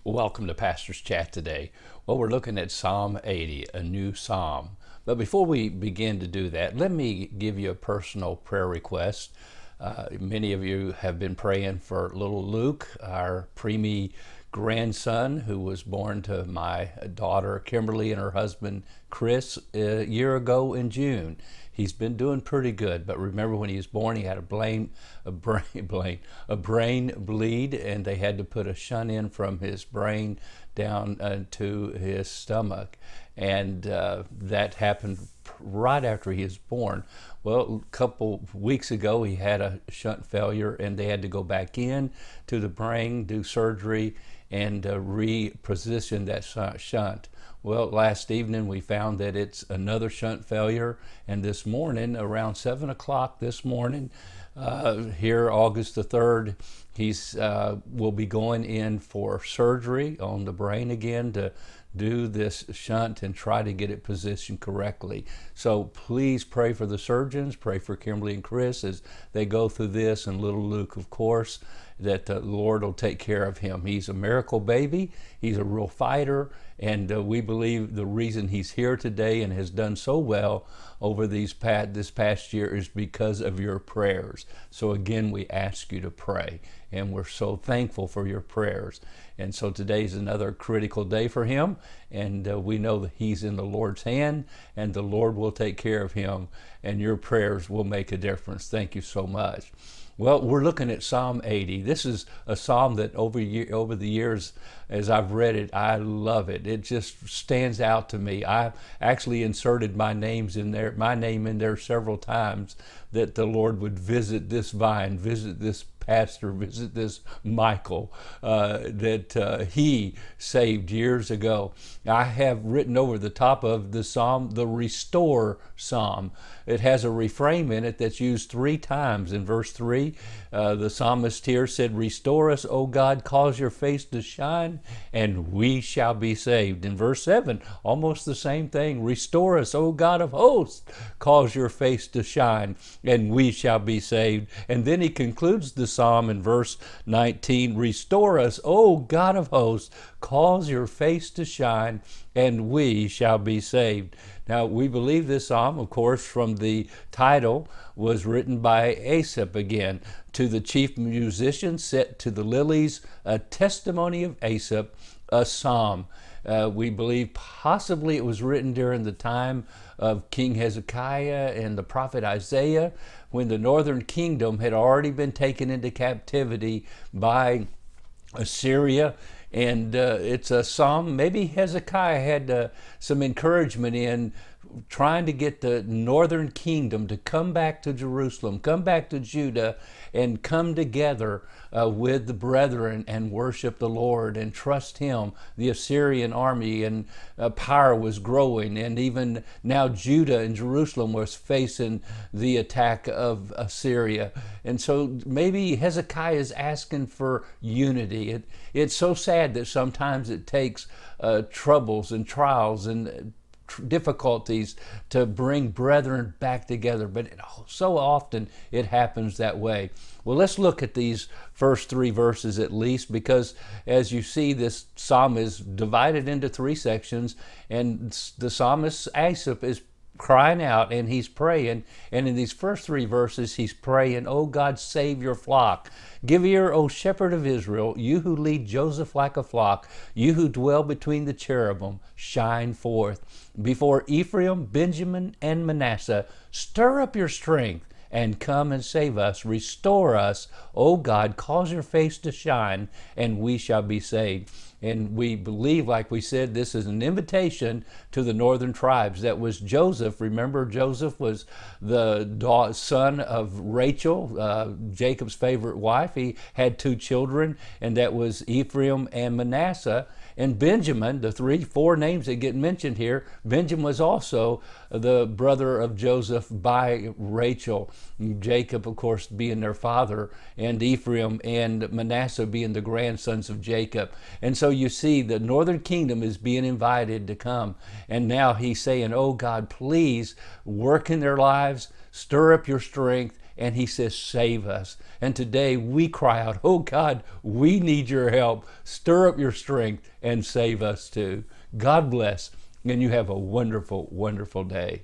Welcome to Pastor's Chat today. Well, we're looking at Psalm 80, a new psalm. But before we begin to do that, let me give you a personal prayer request. Many of you have been praying for little Luke, our preemie grandson, who was born to my daughter Kimberly and her husband Chris a year ago in June. He's been doing pretty good, but remember when he was born, he had a brain bleed, and they had to put a shunt in from his brain down to his stomach, and that happened right after he was born. Well, a couple weeks ago, he had a shunt failure, and they had to go back in to the brain, do surgery, and reposition that shunt. Well, last evening we found that it's another shunt failure, and this morning, around 7 o'clock this morning, here August the 3rd, he's will be going in for surgery on the brain again to do this shunt and try to get it positioned correctly. So please pray for the surgeons, pray for Kimberly and Chris as they go through this, and little Luke, of course, that the Lord will take care of him. He's a miracle baby. He's a real fighter, and we believe the reason he's here today and has done so well over this past year is because of your prayers. So again, we ask you to pray, and we're so thankful for your prayers. And so today's another critical day for him, and we know that he's in the Lord's hand, and the Lord will take care of him, and your prayers will make a difference. Thank you so much. Well, we're looking at Psalm 80. This is a psalm that over the years, as I've read it, I love it. It just stands out to me. I've actually inserted my name in there several times, that the Lord would visit this vine, visit this pastor, visit this Michael that he saved years ago. I have written over the top of the psalm, the Restore Psalm. It has a refrain in it that's used 3 times. In verse 3, the psalmist here said, "Restore us, O God, cause your face to shine, and we shall be saved." In verse 7, almost the same thing. "Restore us, O God of hosts, cause your face to shine, and we shall be saved." And then he concludes the psalm in verse 19, "Restore us, O God of hosts, cause your face to shine, and we shall be saved." Now, we believe this psalm, of course, from the title, was written by Asaph again. To the chief musician, set to the Lilies, a testimony of Asaph, a psalm. We believe possibly it was written during the time of King Hezekiah and the prophet Isaiah, when the northern kingdom had already been taken into captivity by Assyria. And it's a psalm maybe Hezekiah had some encouragement in trying to get the northern kingdom to come back to Jerusalem, come back to Judah, and come together with the brethren and worship the Lord and trust him. The Assyrian army and power was growing, and even now Judah and Jerusalem was facing the attack of Assyria. And so maybe Hezekiah is asking for unity. It's so sad that sometimes it takes troubles and trials and difficulties to bring brethren back together, but so often it happens that way. Well, let's look at these first 3 verses at least, because as you see, this psalm is divided into 3 sections, and the psalmist Asaph is crying out and he's praying, and in these first 3 verses he's praying, "O God, save your flock. Give ear, O shepherd of Israel, you who lead Joseph like a flock, you who dwell between the cherubim, shine forth. Before Ephraim, Benjamin, and Manasseh, stir up your strength and come and save us. Restore us, O God, cause your face to shine, and we shall be saved." And we believe, like we said, this is an invitation to the northern tribes. That was Joseph. Remember, Joseph was the son of Rachel, Jacob's favorite wife. He had 2 children, and that was Ephraim and Manasseh. And Benjamin, the 4 names that get mentioned here, Benjamin was also the brother of Joseph by Rachel. Jacob, of course, being their father, and Ephraim and Manasseh being the grandsons of Jacob. And so you see the northern kingdom is being invited to come. And now he's saying, "Oh God, please work in their lives, stir up your strength, and he says, save us. And today we cry out, oh God, we need your help. Stir up your strength and save us too. God bless, and you have a wonderful, wonderful day.